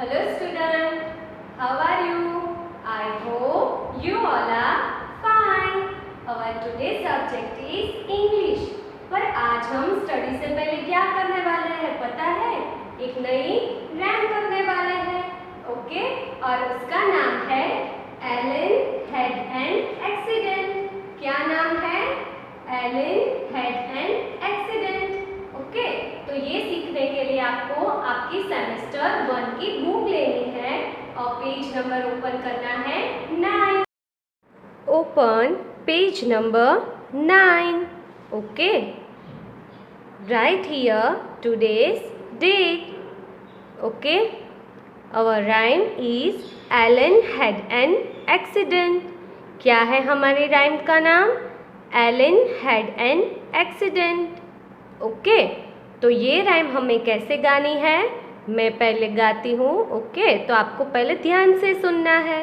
Hello student, how are you? I hope you all are fine. Our today's subject is English. पर आज हम study से पहले क्या करने वाले हैं पता है? एक नई रैम करने वाले हैं, ओके? और उसका नाम है एलन हैड एन एक्सीडेंट। क्या नाम है? Alan had an accident. Okay, तो ये सीखने के लिए आपको आपकी सेमेस्टर 1 की बुक लेनी है और पेज नंबर ओपन करना है 9। Open page number 9। Okay, write here today's date. Okay, our rhyme is Alan had an accident. क्या है हमारे राइम का नाम? Alan had an accident. Okay, तो ये राइम हमें कैसे गानी है? मैं पहले गाती हूँ, ओके? तो आपको पहले ध्यान से सुनना है।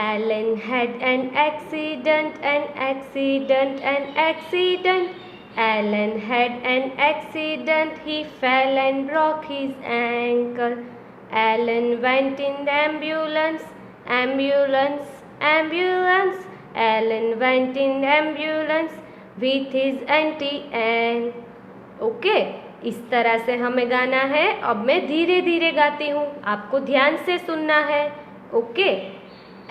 Alan had an accident, an accident, an accident. Alan had an accident, he fell and broke his ankle. Alan went in the ambulance, ambulance, ambulance. Alan went in the ambulance with his auntie Anne. Okay, इस तरह से हमें गाना है। अब मैं धीरे धीरे गाती हूँ, आपको ध्यान से सुनना है, okay?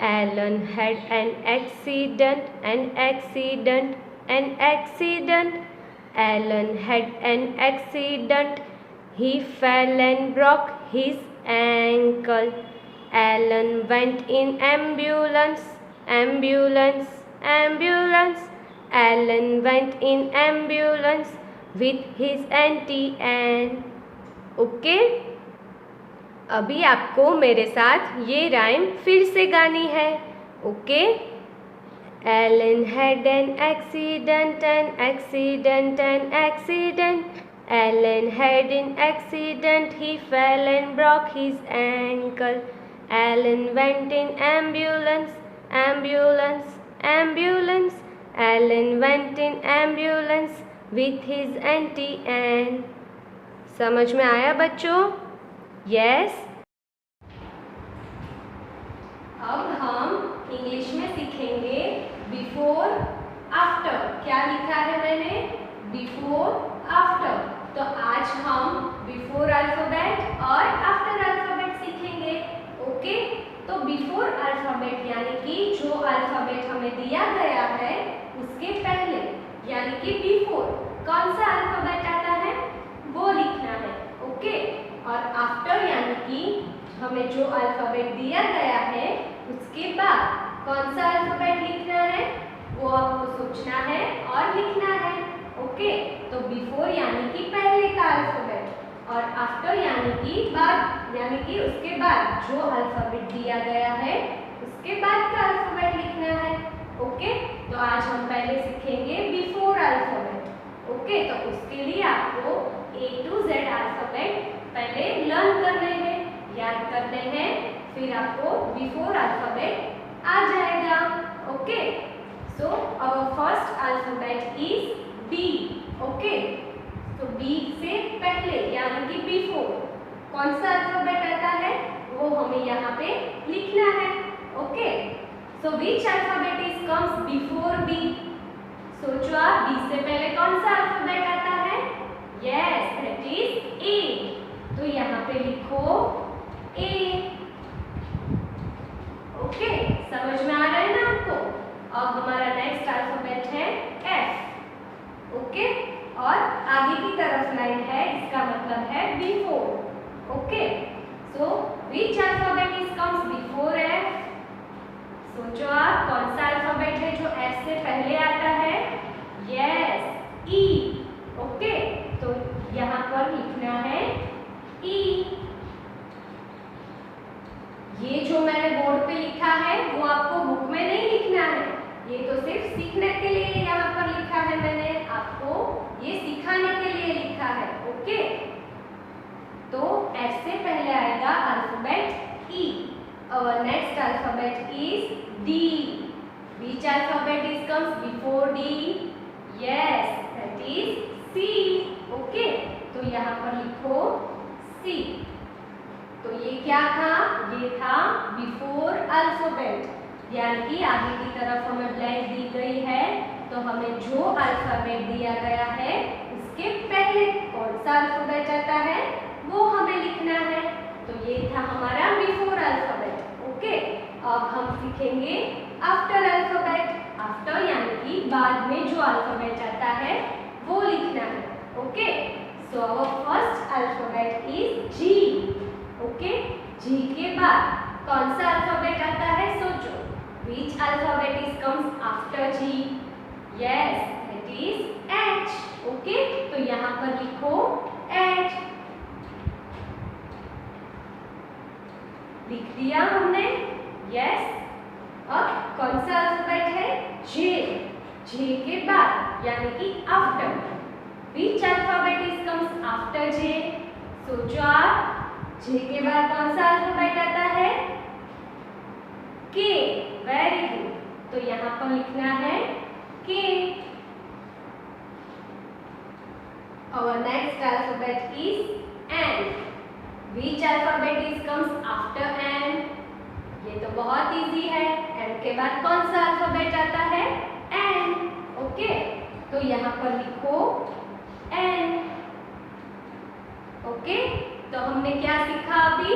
Alan had an accident, an accident, an accident. Alan had an accident, he fell and broke his ankle. Alan went in ambulance, ambulance, ambulance. Alan went in ambulance with his auntie Anne. Okay, अभी आपको मेरे साथ ये rhyme फिर से गानी है, okay? Alan had an accident, an accident, an accident. Alan had an accident, he fell and broke his ankle. Alan went in ambulance, ambulance, ambulance. Alan went in ambulance with his auntie Anne. समझ में आया बच्चों? Yes. अब हम English में सीखेंगे before after. क्या लिखा है मैंने? Before after. तो आज हम बिफोर अल्फाबेट और आफ्टर अल्फाबेट सीखेंगे, ओके? तो बिफोर अल्फाबेट यानी कि जो अल्फाबेट हमें दिया गया है उसके पहले, यानी कि बिफोर कौन सा अल्फाबेट आता है वो लिखना है, ओके? और आफ्टर यानी कि हमें जो अल्फाबेट दिया गया है उसके बाद कौन सा अल्फाबेट लिखना है वो आपको सोचना है और लिखना है, ओके? तो बिफोर यानी कि पहले का अल्फाबेट और आफ्टर यानी कि बाद, यानी कि उसके बाद जो अल्फाबेट दिया गया है उसके बाद का अल्फाबेट लिखना है, ओके? तो आज हम पहले सीखेंगे बिफोर अल्फाबेट, ओके? तो उसके लिए आपको A to Z अल्फाबेट पहले लर्न करने हैं, याद करने हैं, फिर आपको बिफोर अल्फाबेट आ जाएगा, okay? So our first alphabet is B, okay? तो B से पहले यानी कि बिफोर कौन सा अल्फाबेट आता है वो हमें यहाँ पे लिखना है, okay? So which alphabet is comes before B? सोचो आप, B से पहले कौन सा अल्फाबेट आता है? Yes, that is A। तो यहाँ पे लिखो A, ओके? समझ में आ रहा है ना आपको? अब हमारा नेक्स्ट अल्फाबेट है F, ओके? और आगे की तरफ लाइन है, इसका मतलब है before, okay? So which alphabet is comes before F? सोचो आप, कौन सा अल्फाबेट है जो F से पहले आता है? Yes, E, okay? तो यहाँ पर लिखना है E। ये जो मैंने बोर्ड पे लिखा है वो आपको बुक में नहीं लिखना है, ये तो सिर्फ सीखने के लिए यहाँ पर लिखा है मैंने, आपको ये सिखाने के लिए लिखा है, ओके? तो F से पहले आएगा alphabet E। Our next alphabet is D. Which alphabet is comes before D? Yes, that is C. Okay, तो यहाँ पर लिखो C। ये क्या था? ये था बिफोर अल्फाबेट, यानी कि आगे की तरफ हमें ब्लैंक दी गई है, तो हमें जो अल्फाबेट दिया गया है उसके पहले कौन सा अल्फाबेट आता है वो हमें लिखना है। तो ये था हमारा बिफोर अल्फाबेट। ओके, अब हम सीखेंगे आफ्टर अल्फाबेट। आफ्टर यानी कि बाद में जो अल्फाबेट आता है वो लिखना है। Okay, so our first alphabet is G. Okay, G के बाद कौन सा अल्फाबेट आता है? सोचो, which alphabet is comes after G? Yes, it is H. Okay, तो यहाँ पर लिखो H। लिख दिया हमने? Yes। और कौन सा अल्फाबेट है? J। J के बाद यानी कि after। Which alphabet is comes after J? सोचो आप, J के बाद कौन सा अल्फाबेट आता है? K। वेरी गुड, तो यहाँ पर लिखना है K। Our next alphabet is N. Which alphabet is comes after N? ये तो बहुत इजी है। N के बाद कौन सा अल्फाबेट आता है? N। ओके, तो यहाँ पर लिखो N। ओके, तो हमने क्या सीखा अभी?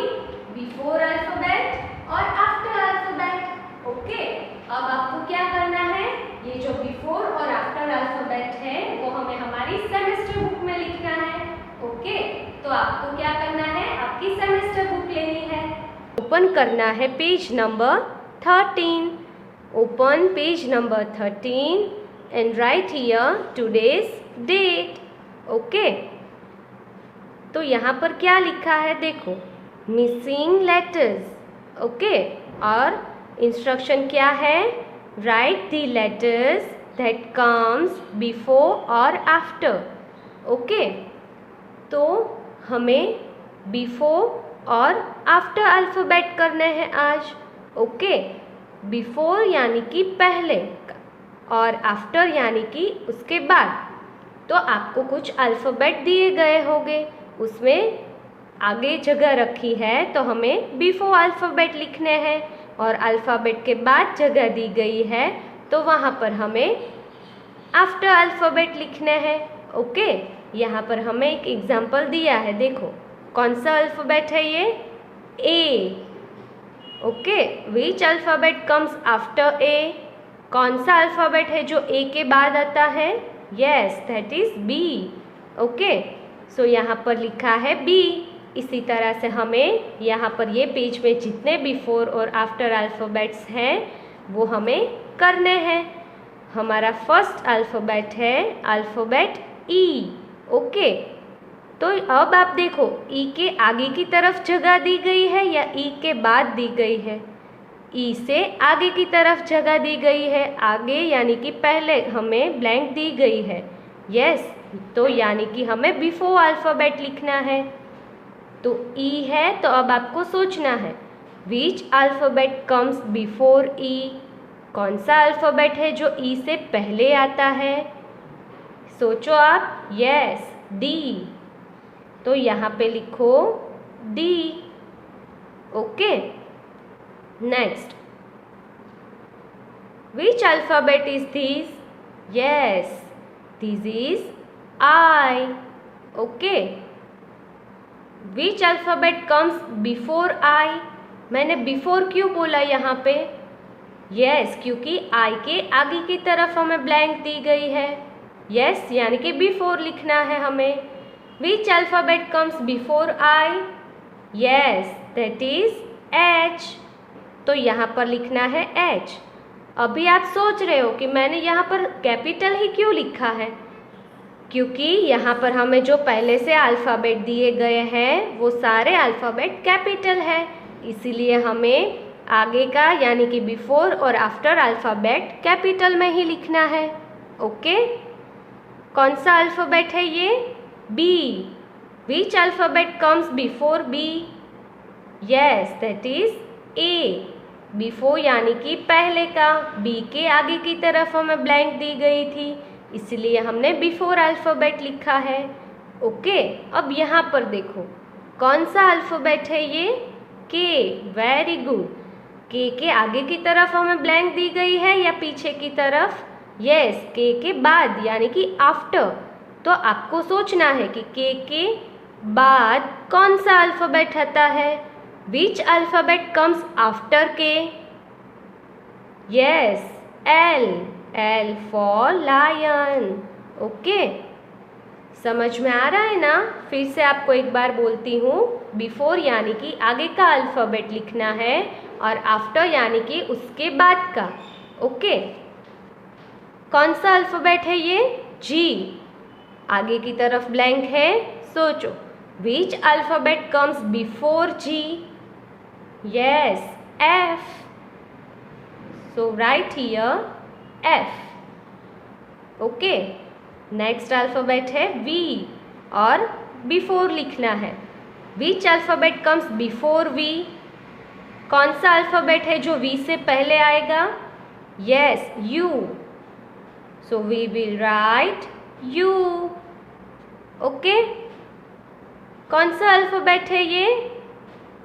बिफोर अल्फाबेट और आफ्टर अल्फाबेट। ओके, अब आपको क्या करना है? ये जो बिफोर और आफ्टर अल्फाबेट है वो हमें हमारी सेमेस्टर बुक में लिखना है। ओके, तो आपको क्या करना है? आपकी सेमेस्टर बुक लेनी है, ओपन करना है page number 13। Open page number 13 and write here today's date. Okay, तो यहाँ पर क्या लिखा है देखो, मिसिंग लेटर्स। ओके, और इंस्ट्रक्शन क्या है? Write the letters that comes before और आफ्टर। ओके, तो हमें बिफोर और आफ्टर अल्फाबेट करने हैं आज। ओके, बिफोर यानी कि पहले और आफ्टर यानी कि उसके बाद। तो आपको कुछ अल्फाबेट दिए गए होंगे, उसमें आगे जगह रखी है तो हमें बिफोर अल्फ़ाबेट लिखने हैं, और अल्फ़ाबेट के बाद जगह दी गई है तो वहाँ पर हमें आफ्टर अल्फ़ाबेट लिखने हैं। ओके, यहाँ पर हमें एक एग्जाम्पल दिया है, देखो कौन सा अल्फ़ाबेट है ये? ए। Okay, which alphabet comes after a? कौन सा अल्फ़ाबेट है जो ए के बाद आता है? Yes, that is B. Okay, so यहाँ पर लिखा है बी। इसी तरह से हमें यहाँ पर ये पेज में जितने बिफोर और आफ्टर अल्फ़ाबेट्स हैं वो हमें करने हैं। हमारा फर्स्ट अल्फ़ाबेट है अल्फ़ाबेट ई। ओके, तो अब आप देखो, ई के आगे की तरफ जगह दी गई है या ई के बाद दी गई है? ई से आगे की तरफ जगह दी गई है। आगे यानी कि पहले हमें ब्लैंक दी गई है। यस, तो यानी कि हमें बिफोर अल्फ़ाबेट लिखना है। तो ई है, तो अब आपको सोचना है विच अल्फ़ाबेट कम्स बिफोर ई? कौन सा अल्फ़ाबेट है जो ई से पहले आता है? सोचो आप। Yes, D. तो यहाँ पे लिखो D. Okay, next, which alphabet is this? Yes, this is I. Okay, which alphabet comes before आई? मैंने बिफोर क्यों बोला यहाँ पे? यस, क्योंकि आई के आगे की तरफ हमें ब्लैंक दी गई है। यस, यानी कि बिफोर लिखना है हमें। Which alphabet comes before I? Yes, that is H. तो यहाँ पर लिखना है एच। अभी आप सोच रहे हो कि मैंने यहाँ पर कैपिटल ही क्यों लिखा है? क्योंकि यहाँ पर हमें जो पहले से अल्फ़ाबेट दिए गए हैं वो सारे अल्फ़ाबेट कैपिटल है, इसीलिए हमें आगे का यानी कि बिफोर और आफ्टर अल्फ़ाबेट कैपिटल में ही लिखना है। ओके, कौन सा अल्फ़ाबेट है ये? B. Which alphabet comes before B? Yes, that is A. Before यानी कि पहले का, बी के आगे की तरफ हमें ब्लैंक दी गई थी, इसलिए हमने बिफोर अल्फ़ाबेट लिखा है। ओके, अब यहाँ पर देखो कौन सा अल्फ़ाबेट है ये? के, वेरी गुड। के आगे की तरफ हमें ब्लैंक दी गई है या पीछे की तरफ? यस, के बाद यानी कि आफ्टर। तो आपको सोचना है कि के बाद कौन सा अल्फ़ाबेट आता है? Which alphabet comes after K? Yes, L for lion. Okay, समझ में आ रहा है ना? फिर से आपको एक बार बोलती हूँ, बिफोर यानी कि आगे का अल्फ़ाबेट लिखना है और आफ्टर यानी कि उसके बाद का। ओके, कौन सा अल्फ़ाबेट है ये? जी। आगे की तरफ ब्लैंक है, सोचो, which alphabet comes before G? Yes, F. So right here F. Okay, next alphabet है वी और बिफोर लिखना है। Which alphabet comes before V? कौन सा अल्फ़ाबेट है जो वी से पहले आएगा? Yes, U. So we will write U. Okay, कौन सा अल्फ़ाबेट है ये?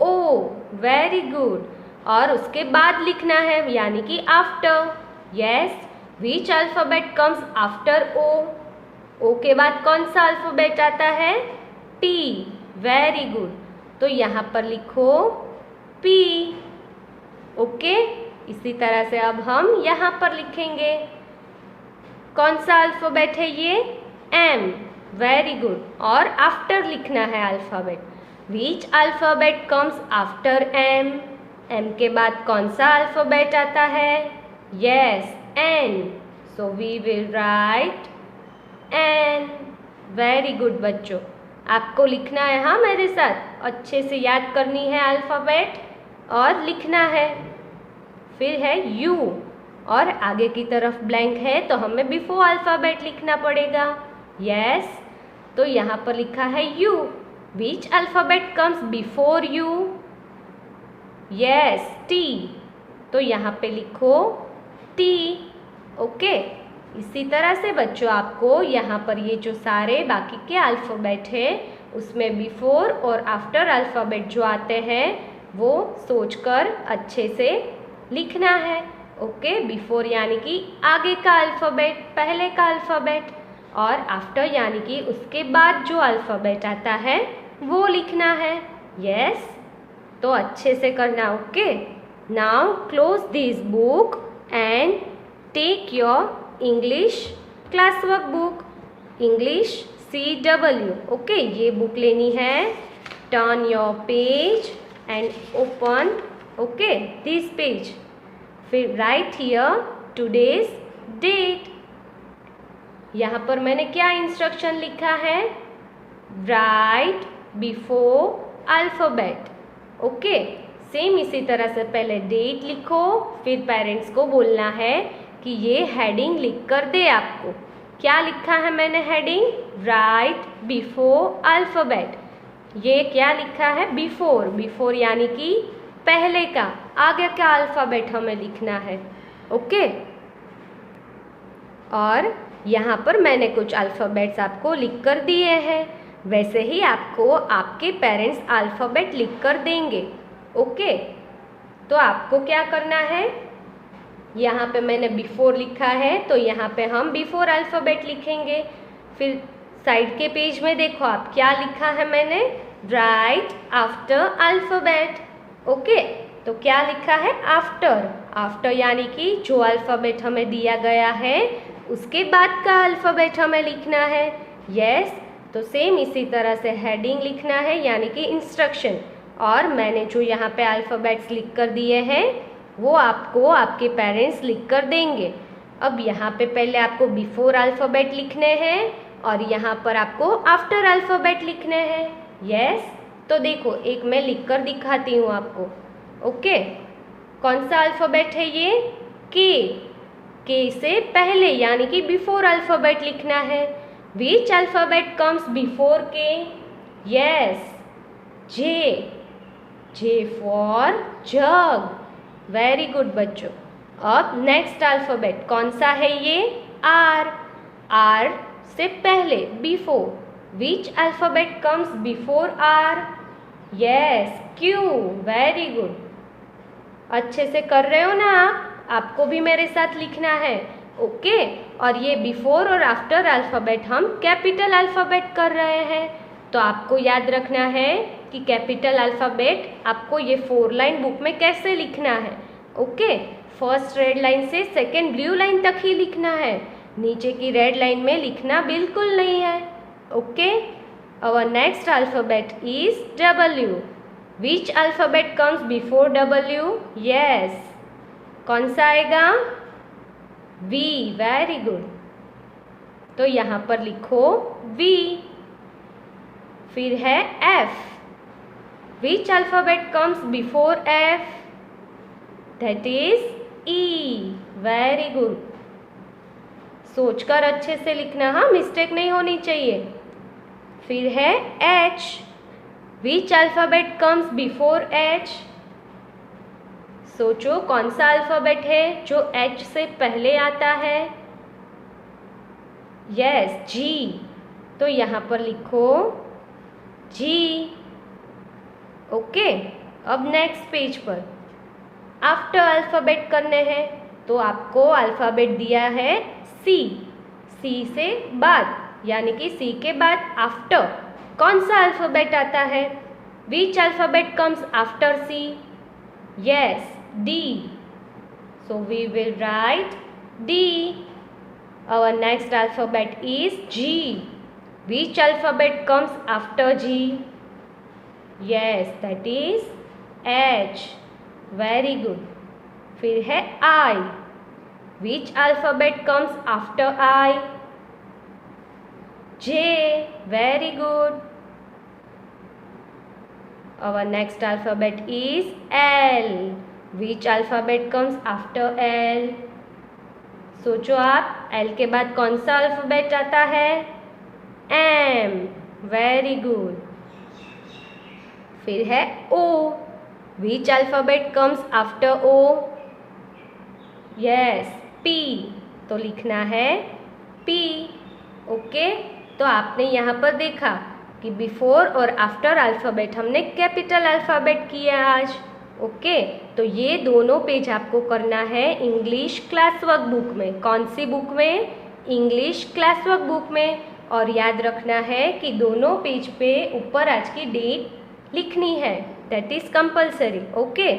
O, very good. और उसके बाद लिखना है यानी कि after. Yes, which alphabet comes after O? O के बाद कौन सा अल्फ़ाबेट आता है? T, very good. तो यहाँ पर लिखो पी। ओके, इसी तरह से अब हम यहाँ पर लिखेंगे। कौन सा अल्फ़ाबेट है ये? M, very good. और आफ्टर लिखना है alphabet. Which alphabet comes after M? M के बाद कौन सा अल्फ़ाबेट आता है? Yes, N. So we will write N. Very good बच्चों, आपको लिखना है, हाँ मेरे साथ अच्छे से याद करनी है अल्फ़ाबेट और लिखना है। फिर है यू और आगे की तरफ ब्लैंक है तो हमें बिफोर अल्फ़ाबेट लिखना पड़ेगा। यस, तो यहाँ पर लिखा है you. Which alphabet comes before you? Yes, T. तो यहाँ पे लिखो टी। ओके, इसी तरह से बच्चों आपको यहाँ पर ये जो सारे बाकी के अल्फ़ाबेट है उसमें बिफोर और आफ्टर अल्फ़ाबेट जो आते हैं वो सोचकर अच्छे से लिखना है। ओके, बिफोर यानी कि आगे का अल्फ़ाबेट, पहले का अल्फ़ाबेट, और आफ्टर यानी कि उसके बाद जो अल्फ़ाबेट आता है वो लिखना है। यस, तो अच्छे से करना। Okay, now close this book and take your English class work book, English CW। Okay, ये बुक लेनी है। Turn your page and open okay this page. फिर राइट हियर टुडेज डेट। यहाँ पर मैंने क्या इंस्ट्रक्शन लिखा है? Write before alphabet. Okay, same इसी तरह से पहले डेट लिखो, फिर पेरेंट्स को बोलना है कि ये हेडिंग लिख कर दे आपको। क्या लिखा है मैंने हेडिंग? Right before alphabet. ये क्या लिखा है? बिफोर। बिफोर यानी कि पहले का, आगे का अल्फ़ाबेट हमें लिखना है। ओके, और यहाँ पर मैंने कुछ अल्फ़ाबेट्स आपको लिख कर दिए हैं, वैसे ही आपको आपके पेरेंट्स अल्फ़ाबेट लिख कर देंगे। ओके, तो आपको क्या करना है? यहाँ पे मैंने बिफोर लिखा है तो यहाँ पे हम बिफोर अल्फ़ाबेट लिखेंगे। फिर साइड के पेज में देखो आप क्या लिखा है मैंने? Right after alphabet. ओके, तो क्या लिखा है? आफ्टर। आफ्टर यानी कि जो अल्फ़ाबेट हमें दिया गया है उसके बाद का अल्फ़ाबेट हमें लिखना है। यस, तो सेम इसी तरह से हेडिंग लिखना है यानी कि इंस्ट्रक्शन, और मैंने जो यहाँ पे अल्फ़ाबेट्स लिख कर दिए हैं वो आपको आपके पेरेंट्स लिख कर देंगे। अब यहाँ पे पहले आपको बिफोर अल्फ़ाबेट लिखने हैं और यहाँ पर आपको आफ्टर अल्फ़ाबेट लिखने हैं। यस, तो देखो एक मैं लिख कर दिखाती हूँ आपको। ओके, कौन सा अल्फ़ाबेट है ये? के से पहले यानी कि बिफोर अल्फ़ाबेट लिखना है। विच अल्फ़ाबेट कम्स बिफोर के? Yes, J for jug. Very good बच्चों। अब नेक्स्ट अल्फ़ाबेट कौन सा है ये? आर से पहले before. Which alphabet comes before R? Yes, Q, very good. अच्छे से कर रहे हो ना आप, आपको भी मेरे साथ लिखना है। ओके, और ये बिफोर और आफ्टर अल्फ़ाबेट हम कैपिटल अल्फ़ाबेट कर रहे हैं। तो आपको याद रखना है कि कैपिटल अल्फ़ाबेट आपको ये 4 लाइन बुक में कैसे लिखना है। ओके, फर्स्ट रेड लाइन से सेकेंड ब्लू लाइन तक ही लिखना है, नीचे की रेड लाइन में लिखना बिल्कुल नहीं है। Okay, our next alphabet is W। Which alphabet comes before W? Yes, कौन सा आएगा? V, very good. तो यहाँ पर लिखो V। फिर है F। Which alphabet comes before F? That is E, very good. सोचकर अच्छे से लिखना, हाँ, मिस्टेक नहीं होनी चाहिए। फिर है H। विच अल्फ़ाबेट कम्स बिफोर H? सोचो कौन सा अल्फ़ाबेट है जो H से पहले आता है? Yes, G। तो यहाँ पर लिखो G। ओके, अब नेक्स्ट पेज पर आफ्टर अल्फ़ाबेट करने हैं। तो आपको अल्फ़ाबेट दिया है C। C से बाद, यानी कि C के बाद आफ्टर कौन सा अल्फ़ाबेट आता है? Which alphabet comes after C? Yes, D. So we will write D. Our next alphabet is G. Which alphabet comes after G? Yes, that is H. Very good. फिर है I. Which alphabet comes after I? J. Very good. Our next alphabet is L. Which alphabet comes after L? सोचो आप, L के बाद कौन सा alphabet आता है? M, very good. फिर है O। Which alphabet comes after O? Yes, P। तो लिखना है P। ओके, तो आपने यहाँ पर देखा कि बिफोर और आफ्टर अल्फ़ाबेट हमने कैपिटल अल्फ़ाबेट किया आज। ओके, तो ये दोनों पेज आपको करना है इंग्लिश क्लास वर्क बुक में। कौन सी बुक में? इंग्लिश क्लास वर्क बुक में। और याद रखना है कि दोनों पेज पे ऊपर आज की डेट लिखनी है, that is compulsory. Okay,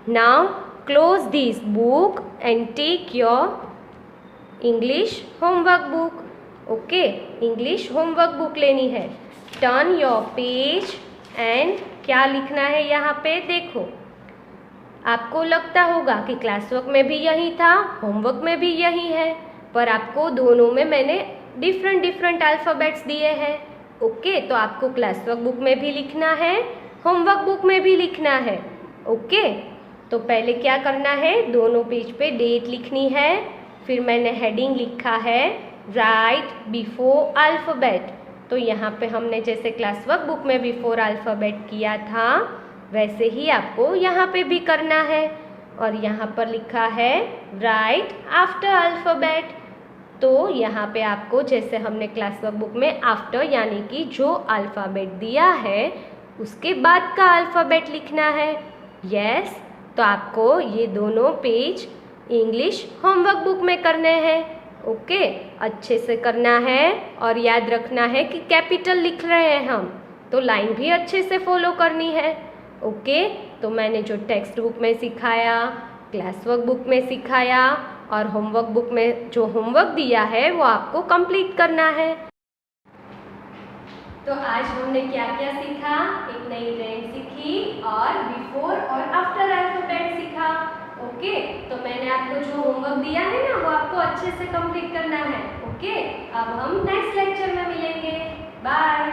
now close this book and take your English homework book. Okay, English homework book लेनी है। टर्न योर पेज एंड क्या लिखना है यहाँ पे देखो। आपको लगता होगा कि क्लास वर्क में भी यही था, होमवर्क में भी यही है, पर आपको दोनों में मैंने डिफरेंट अल्फ़ाबेट्स दिए हैं। ओके, तो आपको क्लास वर्क बुक में भी लिखना है, होमवर्क बुक में भी लिखना है। ओके, तो पहले क्या करना है, दोनों पेज पे डेट लिखनी है। फिर मैंने हेडिंग लिखा है राइट बिफोर अल्फ़ाबेट। तो यहाँ पे हमने जैसे क्लास वर्क बुक में बिफोर अल्फ़ाबेट किया था, वैसे ही आपको यहाँ पे भी करना है। और यहाँ पर लिखा है राइट आफ्टर अल्फ़ाबेट। तो यहाँ पे आपको जैसे हमने क्लास वर्क बुक में आफ्टर यानी कि जो अल्फ़ाबेट दिया है उसके बाद का अल्फ़ाबेट लिखना है। यस, तो आपको ये दोनों पेज इंग्लिश होमवर्क बुक में करने हैं। ओके, अच्छे से करना है और याद रखना है कि कैपिटल लिख रहे हैं हम, तो लाइन भी अच्छे से फॉलो करनी है। ओके, तो मैंने जो टेक्स्ट बुक में सिखाया, क्लास वर्क बुक में सिखाया और होमवर्क बुक में जो होमवर्क दिया है वो आपको कंप्लीट करना है। तो आज हमने क्या क्या सीखा, एक नई रेंज सीखी और बिफोर और आफ्टर अल्फ़ाबेट सीखा। ओके, तो मैंने आपको जो होमवर्क दिया है ना वो आपको अच्छे से कंप्लीट करना है। ओके, अब हम नेक्स्ट लेक्चर में मिलेंगे। बाय।